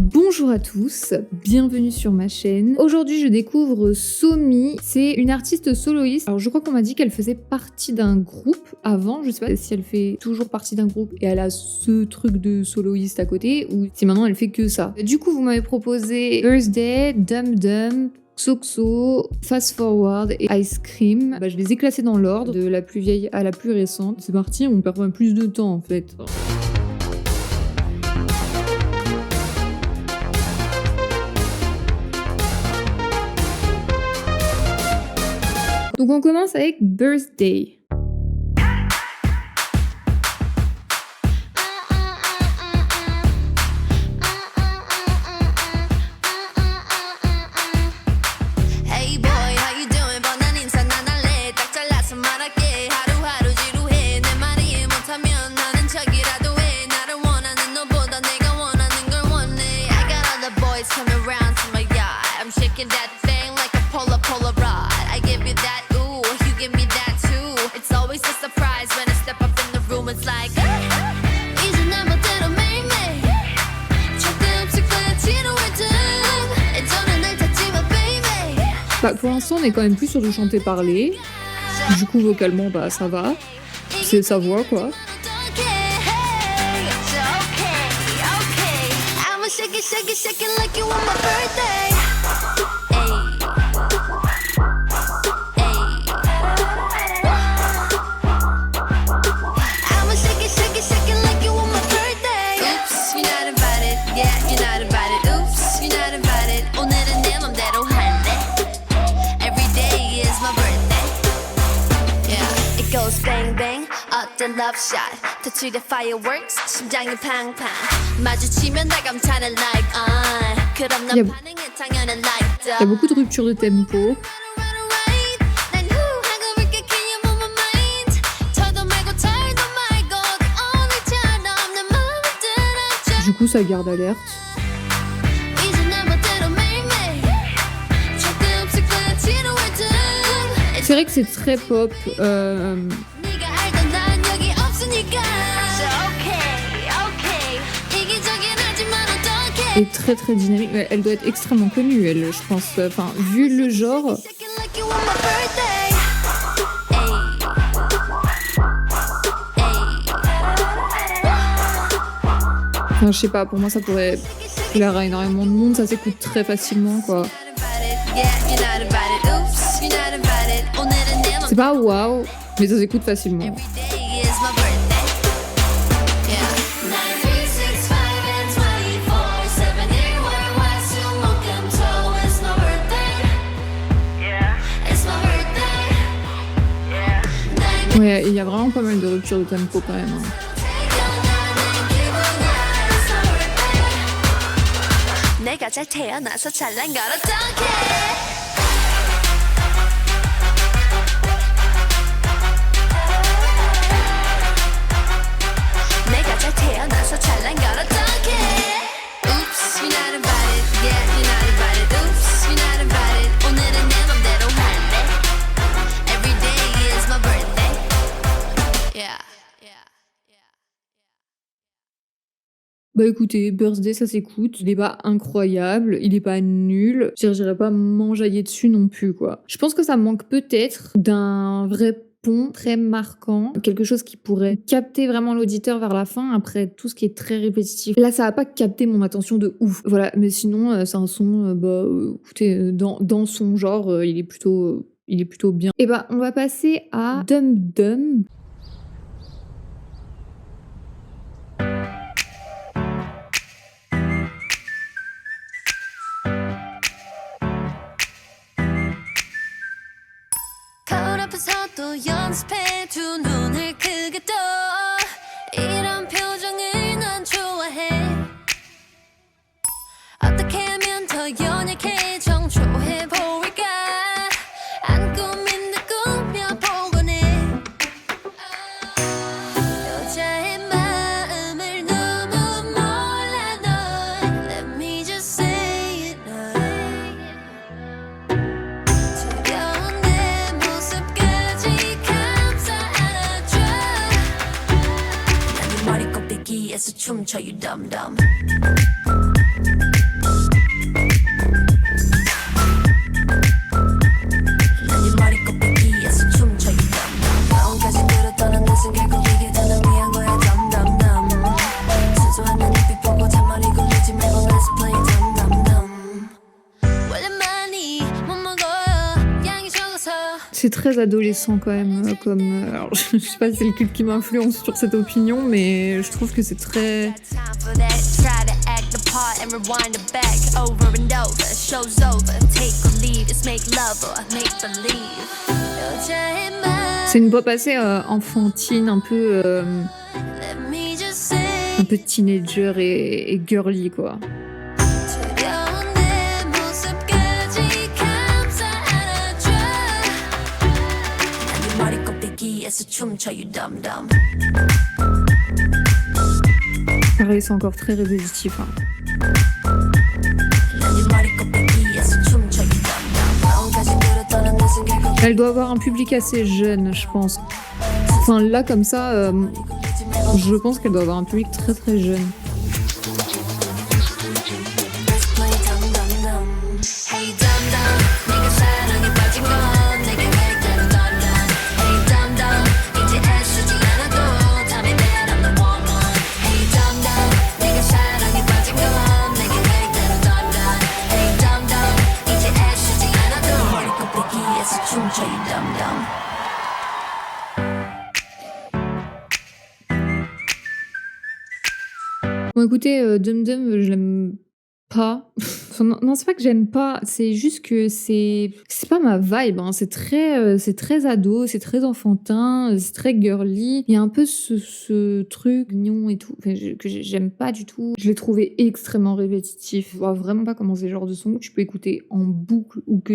Bonjour à tous, bienvenue sur ma chaîne. Aujourd'hui je découvre Somi, c'est une artiste soloiste. Alors je crois qu'on m'a dit qu'elle faisait partie d'un groupe avant, je sais pas si elle fait toujours partie d'un groupe et elle a ce truc de soloiste à côté ou si maintenant elle fait que ça. Du coup vous m'avez proposé Birthday, Dum Dum, Xoxo, Fast Forward et Ice Cream. Je les ai classés dans l'ordre, de la plus vieille à la plus récente. C'est parti, on perd pas plus de temps en fait. Donc on commence avec Birthday. Pour l'instant, on est quand même plus sur du chanter-parler. Du coup, vocalement, ça va. C'est sa voix, quoi. Love shot, 터치의 fireworks, 심장이 팡팡 마주치면 다 감탄을 like 그럼 넌 반응은 당연한 like Il y a beaucoup de ruptures de tempo. Du coup, ça garde alerte. C'est vrai que c'est très pop. Et très très dynamique. Elle doit être extrêmement connue, elle, je pense. Enfin, vu le genre. Enfin, je sais pas, pour moi ça pourrait plaire à énormément de monde, ça s'écoute très facilement, quoi. C'est pas waouh, mais ça s'écoute facilement. Ouais, il y a vraiment pas mal de ruptures de tempo quand même. Écoutez, Birthday ça s'écoute, il est pas incroyable, il est pas nul, j'irais pas m'enjailler dessus non plus quoi. Je pense que ça manque peut-être d'un vrai pont très marquant, quelque chose qui pourrait capter vraiment l'auditeur vers la fin après tout ce qui est très répétitif. Là ça a pas capté mon attention de ouf, voilà, mais sinon c'est un son, écoutez, dans son genre, il est plutôt bien. Et on va passer à Dum Dum. 또 연습해 두 눈을 크게 떠 이런 표정을 난 좋아해 어떻게 하면 더 연약해 정초해 보일까 안 꾸민 듯 꾸며보곤 해 여자의 마음을 너무 몰라 넌 Let me just say it 두려운 내 모습까지 감싸 안아줘 난 네 머리 꼭대기에서 춤춰 you dumb dumb C'est très adolescent quand même, comme... alors, je sais pas si c'est le clip qui m'influence sur cette opinion, mais je trouve que c'est très... C'est une pop assez enfantine, un peu teenager et girly, quoi. Pareil, c'est encore très répétitif. Hein. Elle doit avoir un public assez jeune, je pense. Enfin, là, comme ça, je pense qu'elle doit avoir un public très très jeune. Bon, écoutez, Dum Dum, je l'aime pas. Enfin, non, c'est pas que j'aime pas, c'est juste que c'est pas ma vibe. Hein. C'est très ado, c'est très enfantin, c'est très girly. Il y a un peu ce truc mignon et tout que j'aime pas du tout. Je l'ai trouvé extrêmement répétitif. Je vois vraiment pas comment c'est le genre de son que tu peux écouter en boucle ou que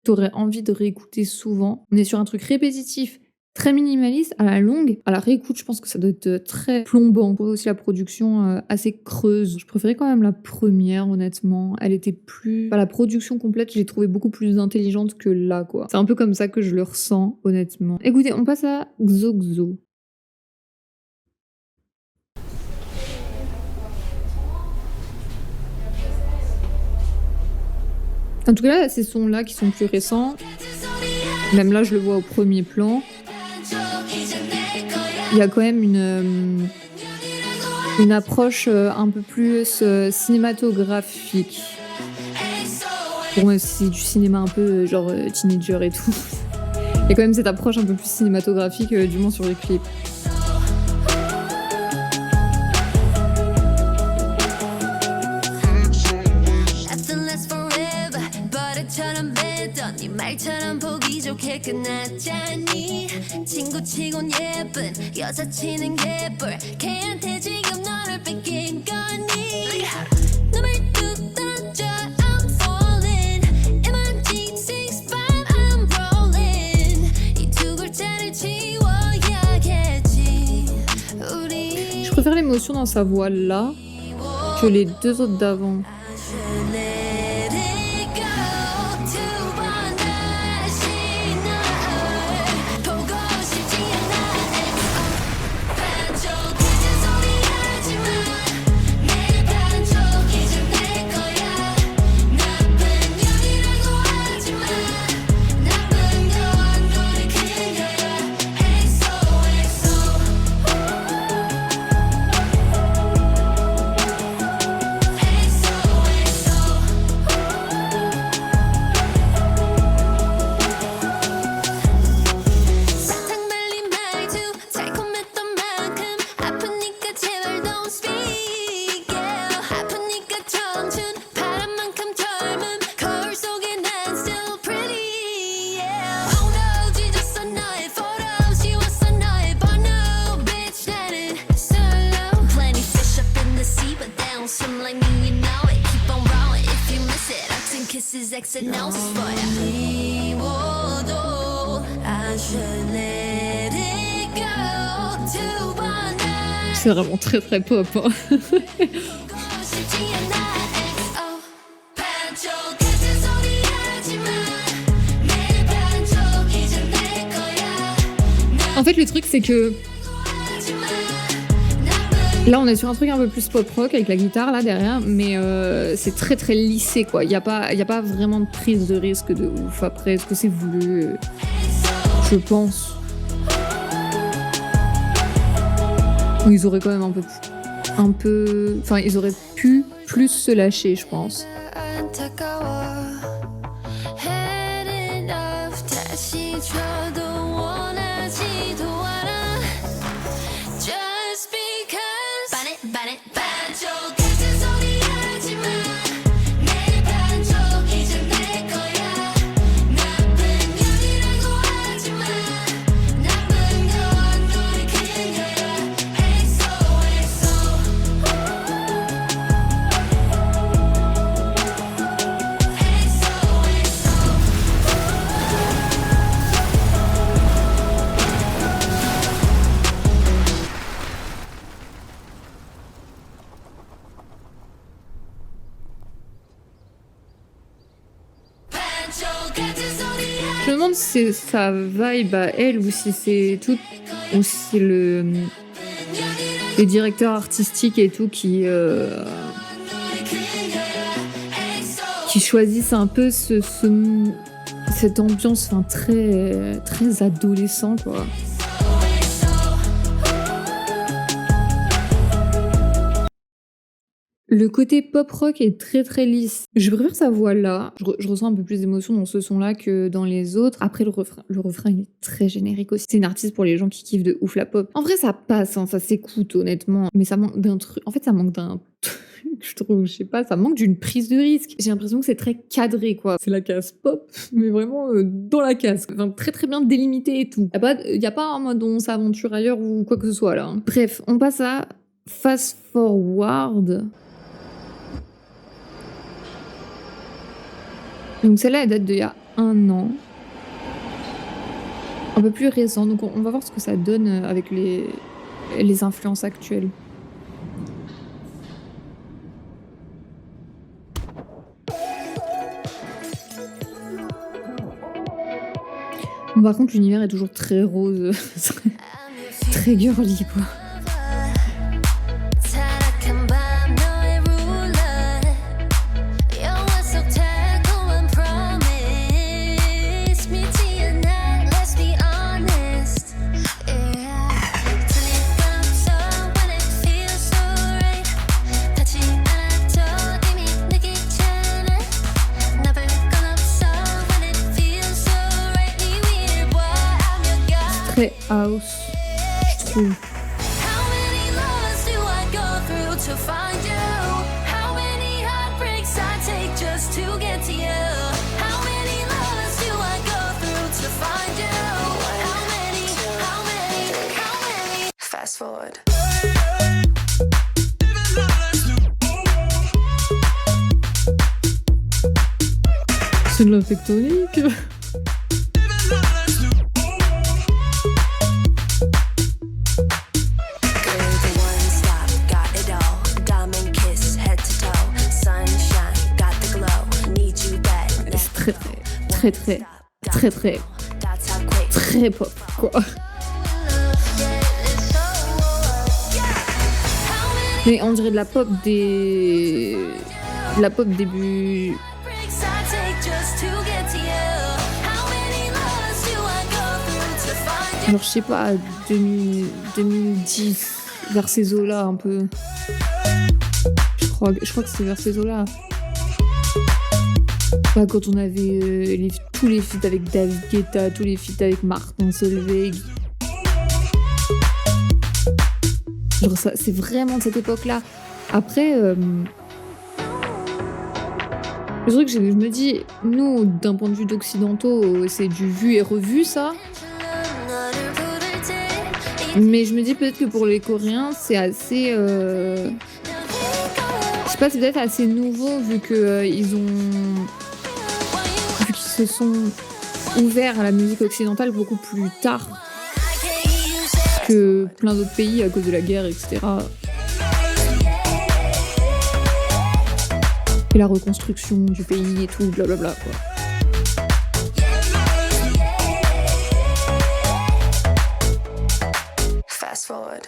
t'aurais envie de réécouter souvent. On est sur un truc répétitif, très minimaliste, à la longue. À la réécoute, je pense que ça doit être très plombant. Aussi la production assez creuse. Je préférais quand même la première, honnêtement. Elle était plus... Enfin, la production complète, je l'ai trouvée beaucoup plus intelligente que là, quoi. C'est un peu comme ça que je le ressens, honnêtement. Écoutez, on passe à XOXO. En tout cas, là, ces sons-là qui sont plus récents, même là, je le vois au premier plan, il y a quand même une approche un peu plus cinématographique. Pour moi, c'est du cinéma un peu genre teenager et tout. Il y a quand même cette approche un peu plus cinématographique, du moins sur les clips. 말처럼 보기 좋게 끝났잖니 친구치곤 예쁜 여사치는 개뿔 걔한테 지금 너를 뺏긴 거니 눈을 뚝 던져 I'm falling MIG65 I'm rolling 이 두 글자를 지워야겠지 우리 Je préfère l'émotion dans sa voix là que les deux autres d'avant. C'est vraiment très très pop. Hein. En fait, le truc, c'est que là, on est sur un truc un peu plus pop-rock avec la guitare là derrière, mais c'est très très lissé, quoi. Il y a pas vraiment de prise de risque de ouf. Après, est-ce que c'est voulu? Je pense. Ils auraient quand même un peu... Enfin, ils auraient pu plus se lâcher, je pense. 안타까워 해는 없 다시 줘 Je me demande si c'est sa vibe à elle ou si c'est tout, ou si c'est les directeurs artistiques et tout qui choisissent un peu cette ambiance, enfin très très adolescent quoi. Le côté pop rock est très très lisse. Je préfère sa voix là. Je ressens un peu plus d'émotion dans ce son là que dans les autres. Après le refrain il est très générique aussi. C'est une artiste pour les gens qui kiffent de ouf la pop. En vrai ça passe, hein, ça s'écoute honnêtement. Mais ça manque d'un truc. En fait ça manque d'un je trouve, je sais pas, ça manque d'une prise de risque. J'ai l'impression que c'est très cadré, quoi. C'est la case pop, mais vraiment dans la case. Enfin, très très bien délimité et tout. Y a pas un mode on s'aventure ailleurs ou quoi que ce soit, là. Hein. Bref, on passe à Fast Forward. Donc celle-là, elle date d'il y a 1 an. Un peu plus récent. Donc on va voir ce que ça donne avec les influences actuelles. Bon, par contre, l'univers est toujours très rose, très girly, quoi. Très house, je trouve. Fast forward. C'est de la tectonique. Très pop, quoi. Mais on dirait de la pop début. Genre, je sais pas, 2010, vers ces eaux-là, un peu. Je crois que c'est vers ces eaux-là. Bah, quand on avait tous les feats avec David Guetta, tous les feats avec Martin Solveig. Genre ça, c'est vraiment de cette époque-là. Après, le truc, je me dis, nous, d'un point de vue d'occidentaux, c'est du vu et revu, ça. Mais je me dis peut-être que pour les Coréens, c'est assez... Je sais pas, c'est peut-être assez nouveau, vu qu'ils se sont ouverts à la musique occidentale beaucoup plus tard que plein d'autres pays à cause de la guerre, etc. Et la reconstruction du pays et tout, blablabla, quoi. Fast forward.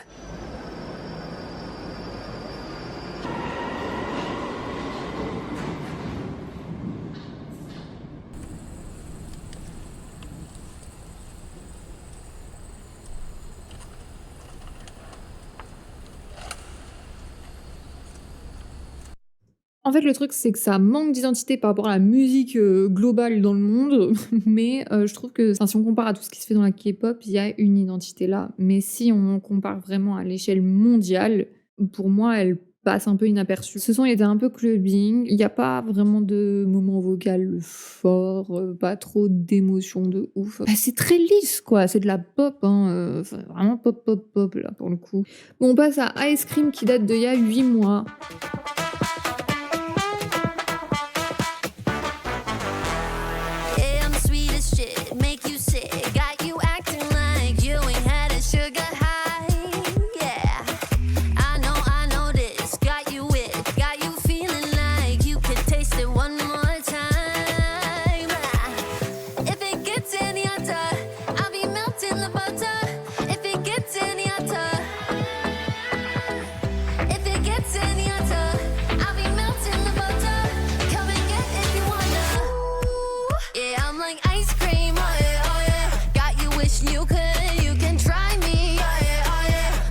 En fait, le truc, c'est que ça manque d'identité par rapport à la musique globale dans le monde, mais je trouve que si on compare à tout ce qui se fait dans la K-pop, il y a une identité là. Mais si on compare vraiment à l'échelle mondiale, pour moi, elle passe un peu inaperçue. Ce son, il était un peu clubbing, il n'y a pas vraiment de moment vocal fort, pas trop d'émotion de ouf. Bah, c'est très lisse, quoi, c'est de la pop, hein, vraiment pop, là, pour le coup. Bon, on passe à Ice Cream qui date d'il y a 8 mois.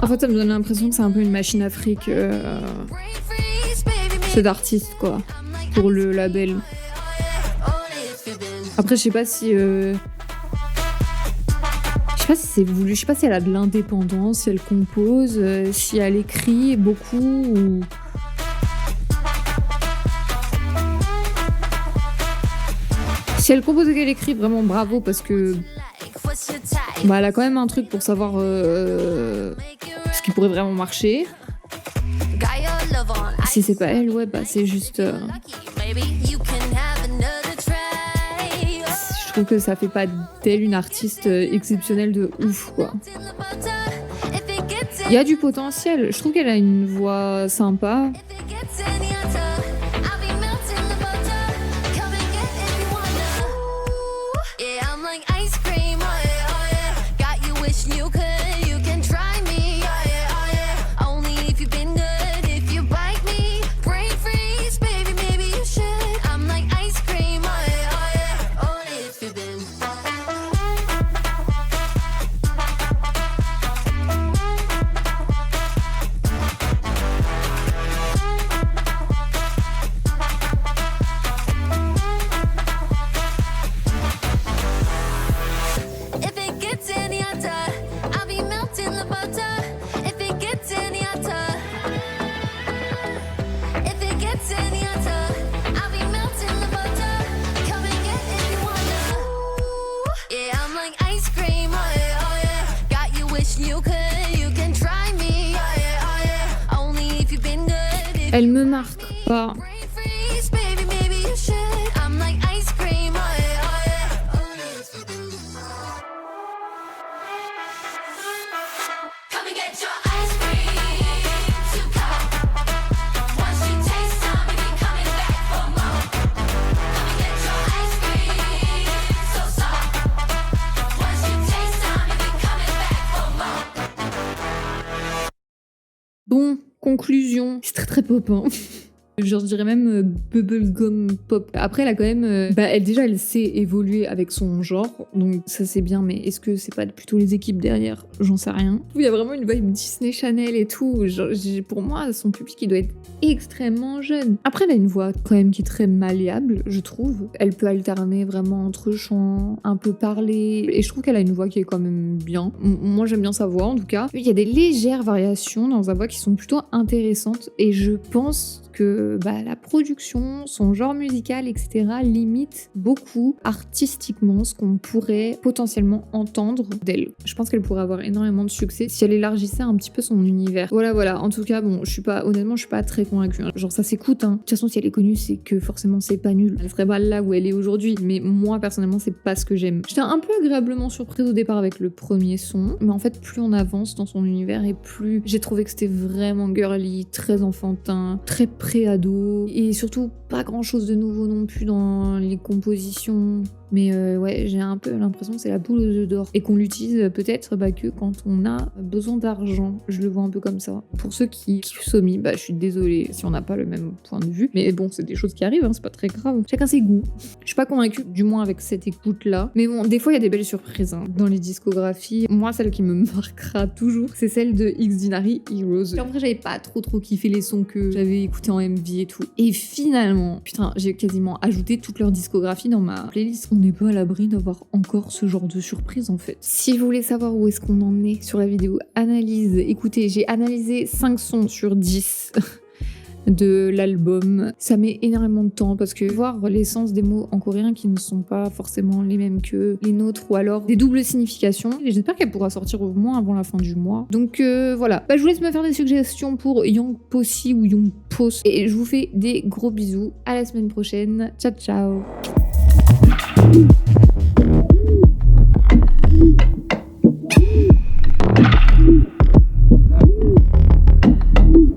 fait, ça me donne l'impression que c'est un peu une machine à fric, cet artiste, quoi, pour le label. Après, je sais pas si c'est voulu, je sais pas si elle a de l'indépendance, si elle compose, si elle écrit beaucoup ou... Si elle compose et qu'elle écrit, vraiment bravo, parce que bah, elle a quand même un truc pour savoir ce qui pourrait vraiment marcher. Si c'est pas elle, ouais, bah c'est juste... Je trouve que ça fait pas d'elle une artiste exceptionnelle de ouf, quoi. Il y a du potentiel. Je trouve qu'elle a une voix sympa. Elle me marque pas. Bon, conclusion, c'est très pop, hein. Genre, je dirais même bubblegum pop. Après, elle a quand même... elle sait évoluer avec son genre, donc ça c'est bien, mais est-ce que c'est pas plutôt les équipes derrière? J'en sais rien. Il y a vraiment une vibe Disney Channel et tout. Genre, pour moi, son public, il doit être extrêmement jeune. Après, elle a une voix quand même qui est très malléable, je trouve. Elle peut alterner vraiment entre chants, un peu parler, et je trouve qu'elle a une voix qui est quand même bien. Moi, j'aime bien sa voix, en tout cas. Il y a des légères variations dans sa voix qui sont plutôt intéressantes, et je pense que la production, son genre musical, etc. limite beaucoup artistiquement ce qu'on pourrait potentiellement entendre d'elle. Je pense qu'elle pourrait avoir énormément de succès si elle élargissait un petit peu son univers. Voilà. En tout cas, bon, honnêtement, je suis pas très convaincue. Hein. Genre, ça s'écoute. Hein. De toute façon, si elle est connue, c'est que forcément, c'est pas nul. Elle serait pas là où elle est aujourd'hui. Mais moi, personnellement, c'est pas ce que j'aime. J'étais un peu agréablement surprise au départ avec le premier son. Mais en fait, plus on avance dans son univers et plus j'ai trouvé que c'était vraiment girly, très enfantin, très pré-ado. Et surtout, pas grand chose de nouveau non plus dans les compositions. Mais ouais, j'ai un peu l'impression que c'est la poule aux œufs d'or. Et qu'on l'utilise peut-être que quand on a besoin d'argent. Je le vois un peu comme ça. Pour ceux qui kiffent Somi, je suis désolée si on n'a pas le même point de vue. Mais bon, c'est des choses qui arrivent, hein, c'est pas très grave. Chacun ses goûts. Je suis pas convaincue, du moins avec cette écoute-là. Mais bon, des fois, il y a des belles surprises hein, dans les discographies. Moi, celle qui me marquera toujours, c'est celle de Xdinary Heroes. Et en vrai, j'avais pas trop kiffé les sons que j'avais écoutés en MV et tout. Et finalement, putain, j'ai quasiment ajouté toute leur discographie dans ma playlist. On n'est pas à l'abri d'avoir encore ce genre de surprise en fait. Si vous voulez savoir où est-ce qu'on en est sur la vidéo analyse, écoutez, j'ai analysé 5 sons sur 10 de l'album. Ça met énormément de temps parce que voir l'essence des mots en coréen qui ne sont pas forcément les mêmes que les nôtres ou alors des doubles significations. Et j'espère qu'elle pourra sortir au moins avant la fin du mois. Donc voilà. Je vous laisse me faire des suggestions pour Young Possi ou Young Post. Et je vous fais des gros bisous. À la semaine prochaine. Ciao ciao.